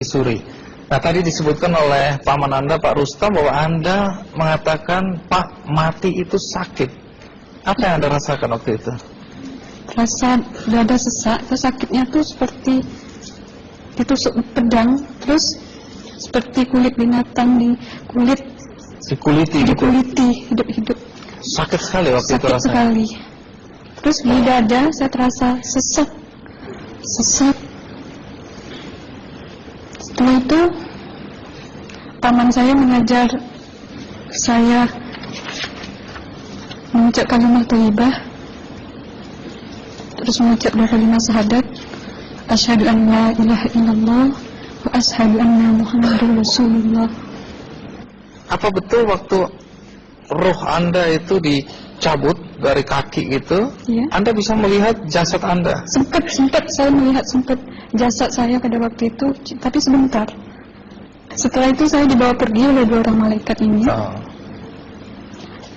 Suri. Nah, tadi disebutkan oleh paman Anda, Pak Rustam, bahwa Anda mengatakan, Pak, mati itu sakit. Apa yang Anda rasakan waktu itu? Rasa dada sesak, terus sakitnya tuh seperti ditusuk pedang, terus seperti kulit binatang Dikuliti gitu? dikuliti hidup-hidup. Sakit sekali waktu itu Sakit rasanya? sekali. Terus di dada saya terasa sesak. Setelah itu paman saya mengajar saya mengucap kalimat thayyibah, terus mengucap dua kalimat syahadat, asyhadu an la ilaha illallah wa asyhadu anna muhammadar rasulullah. Apa betul waktu ruh Anda itu dicabut dari kaki itu, Ya. Anda bisa melihat jasad Anda? Sempat saya melihat jasad saya pada waktu itu, tapi sebentar. Setelah itu saya dibawa pergi oleh dua orang malaikat ini. Oh.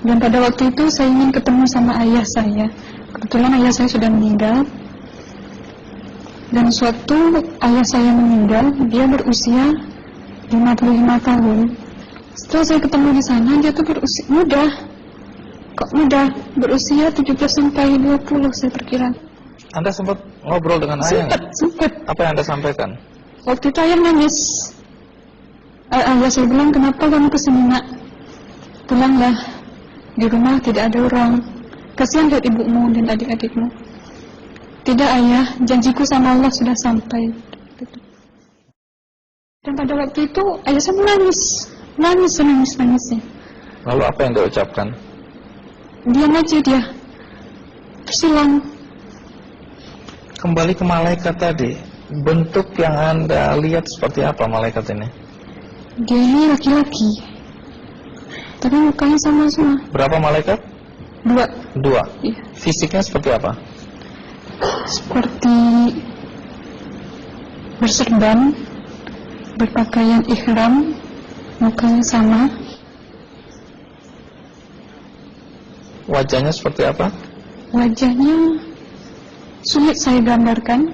Dan pada waktu itu saya ingin ketemu sama ayah saya. Kebetulan ayah saya sudah meninggal. Dan suatu ayah saya meninggal, dia berusia 55 tahun. Setelah saya ketemu di sana, dia tuh berusia muda. Kok muda? Berusia 17 sampai 20 saya perkira. Anda sempat ngobrol dengan ayah? Sempat. Apa yang Anda sampaikan? Waktu itu ayah nangis. Ayah saya bilang, kenapa kamu kesini nak? Pulanglah. Di rumah tidak ada orang. Kasihan lihat ibumu dan adik-adikmu. Tidak ayah, janjiku sama Allah sudah sampai. Dan pada waktu itu ayah saya menangis. Lalu apa yang dia ucapkan? Diam aja dia. Terus hilang. Kembali ke malaikat tadi, bentuk yang Anda lihat seperti apa malaikat ini? Dia ini laki-laki, tapi mukanya sama semua. Berapa malaikat? Dua. Iya. Fisiknya seperti apa? Seperti berserban, berpakaian ihram, mukanya sama. Wajahnya seperti apa? Wajahnya sulit saya gambarkan.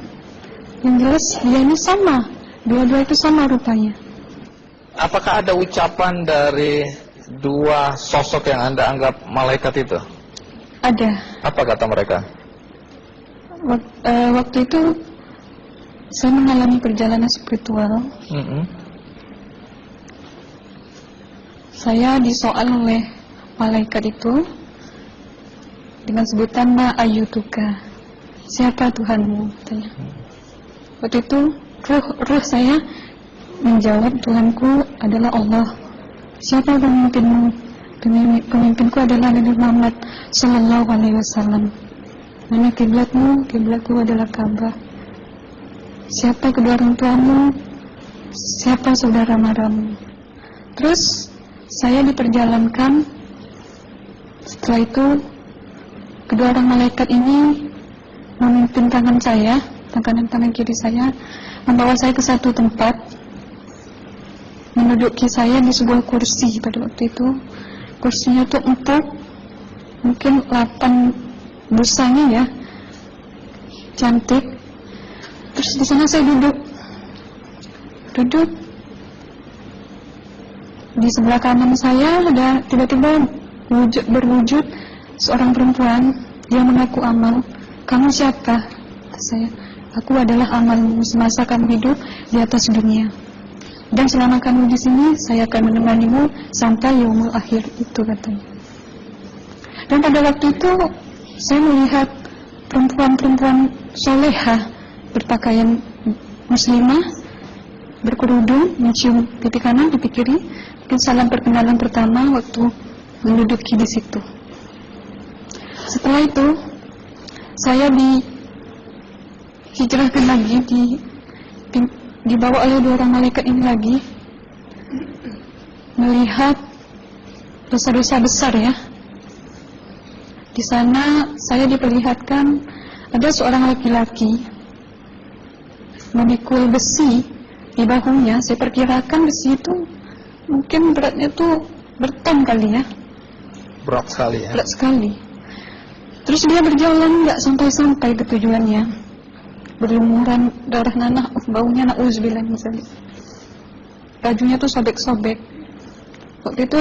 Yang jelas dia ini sama, dua-dua itu sama rupanya. Apakah ada ucapan dari dua sosok yang Anda anggap malaikat itu? Ada. Apa kata mereka? Waktu itu saya mengalami perjalanan spiritual. Saya disoal oleh malaikat itu dengan sebutan ma ayyutuka, siapa Tuhanmu, katanya. Waktu itu ruh saya menjawab, Tuhanku adalah Allah. Siapa pemimpinmu? Pemimpinku adalah Nabi Muhammad sallallahu alaihi wasallam. Mana kiblatmu? Kiblatku adalah Ka'bah. Siapa kedua orang tuamu? Siapa saudara maramu? Terus saya diperjalankan. Setelah itu kedua orang malaikat ini memimpin tangan kiri saya, membawa saya ke satu tempat, menduduki saya di sebuah kursi. Pada waktu itu kursinya tuh empuk, mungkin 8 busanya ya, cantik. Terus di sana saya duduk. Di sebelah kanan saya ada tiba-tiba berwujud seorang perempuan yang mengaku amal. Kamu siapa? Kata saya. Aku adalah amalmu semasa kamu hidup di atas dunia. Dan selama kamu di sini, saya akan menemanimu sampai yaumul akhir, itu katanya. Dan pada waktu itu saya melihat perempuan-perempuan solehah berpakaian muslimah, berkerudung, mencium pipi kanan, pipi kiri. Mungkin salam perkenalan pertama waktu menduduki di situ. Setelah itu saya dihijrahkan lagi, dibawa oleh dua orang malaikat ini lagi, melihat dosa-dosa besar ya. Di sana saya diperlihatkan ada seorang laki-laki memikul besi di bahunya. Saya perkirakan besi itu mungkin beratnya tuh berton kali ya. Berat sekali ya. Berat sekali. Terus dia berjalan nggak sampai ke tujuannya, berlumuran darah nanah, baunya na'udzubillah misalnya. bajunya tuh sobek-sobek. Waktu itu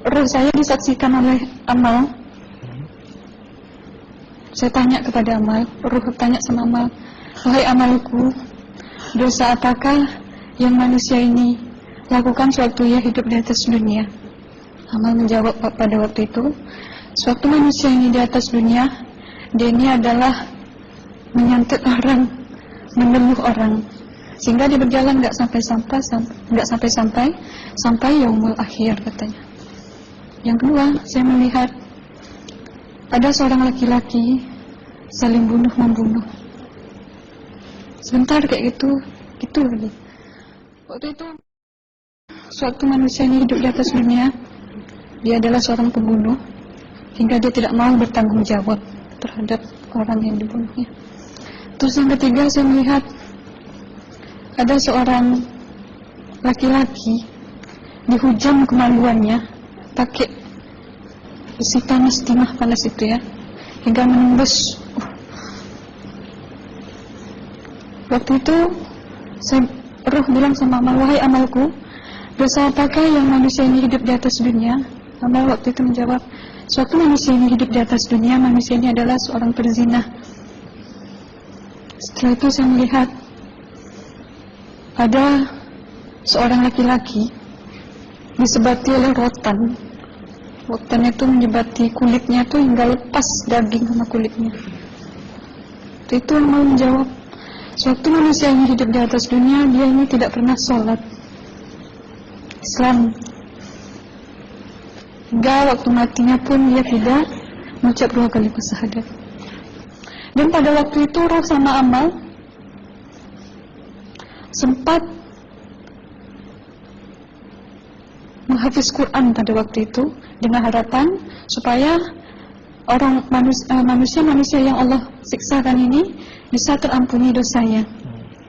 roh saya disaksikan oleh Amal. Saya tanya kepada Amal, roh tanya sama Amal, wahai Amalku, dosa apakah yang manusia ini lakukan sewaktu ia hidup di atas dunia? Amal menjawab pada waktu itu, sewaktu manusia ini di atas dunia, dia ini adalah menyantet orang, meneluh orang, sehingga dia berjalan nggak sampai yaumul akhir, katanya. Yang kedua, saya melihat ada seorang laki-laki saling bunuh-membunuh. Sebentar kayak gitu lagi. Waktu itu, suatu manusia ini hidup di atas dunia, dia adalah seorang pembunuh, hingga dia tidak mau bertanggung jawab terhadap orang yang dibunuhnya. Terus yang ketiga, saya melihat ada seorang laki-laki dihujam kemaluannya pakai besi panas, timah panas itu ya, hingga menembus. Waktu itu roh bilang sama Amal, wahai Amalku, dosa apakah yang manusia ini hidup di atas dunia? Amal waktu itu menjawab, suatu manusia ini hidup di atas dunia, manusia ini adalah seorang perzina. Setelah itu saya melihat ada seorang laki-laki disebati oleh rotan. Rotan itu menyebati kulitnya tuh hingga lepas daging sama kulitnya. Itu yang mau menjawab, suatu manusia yang hidup di atas dunia, dia ini tidak pernah sholat Islam, hingga waktu matinya pun dia tidak mengucap 2 kalimat syahadat. Dan pada waktu itu roh sama Amal sempat menghafiz Quran pada waktu itu dengan harapan supaya orang manusia yang Allah siksakan ini bisa terampuni dosanya.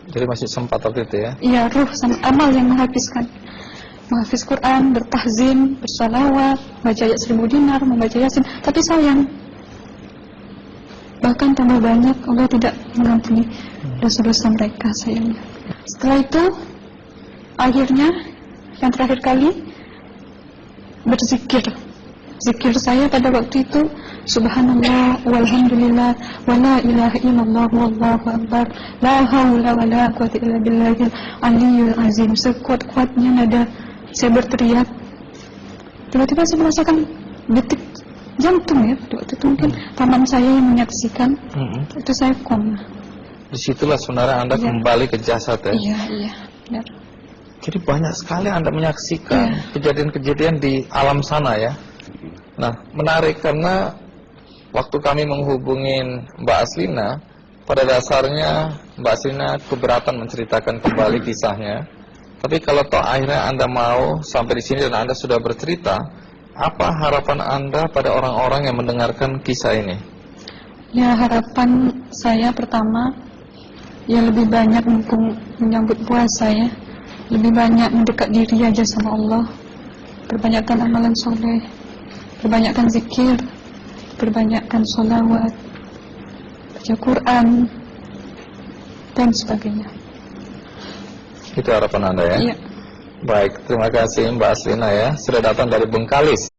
Jadi masih sempat waktu itu ya? Iya, roh sama Amal yang menghafiz Quran, bertahzim, bersalawat, baca ayat 1000 dinar, membaca Yasin. Tapi sayang, bahkan tambah banyak Allah tidak mengampuni dosa-dosa mereka, sayangnya. Setelah itu, akhirnya yang terakhir kali berzikir. Zikir saya pada waktu itu, subhanallah, walhamdulillah, wa la ilaha illallah, wallahu akbar, la haula wa la quwwata illa billahil aliyyil azim. Sekuat-kuatnya nada saya berteriak. Tiba-tiba saya merasakan detik jantung ya. Waktu itu mungkin paman saya yang menyaksikan. Itu saya koma. Disitulah sebenarnya Anda kembali ke jasad ya? Iya, benar. Jadi banyak sekali Anda menyaksikan kejadian-kejadian di alam sana ya. Nah, menarik karena waktu kami menghubungin Mbak Aslina, pada dasarnya Mbak Aslina keberatan menceritakan kembali kisahnya. Tapi kalau toh akhirnya Anda mau sampai di sini dan Anda sudah bercerita, apa harapan Anda pada orang-orang yang mendengarkan kisah ini? Ya, harapan saya pertama, ya lebih banyak menyambut puasa ya, lebih banyak mendekat diri aja sama Allah, perbanyakkan amalan soleh, perbanyakkan zikir, perbanyakkan sholawat, baca Quran, dan sebagainya. Itu harapan Anda ya? Iya. Baik, terima kasih Mbak Aslina ya, sudah datang dari Bengkalis.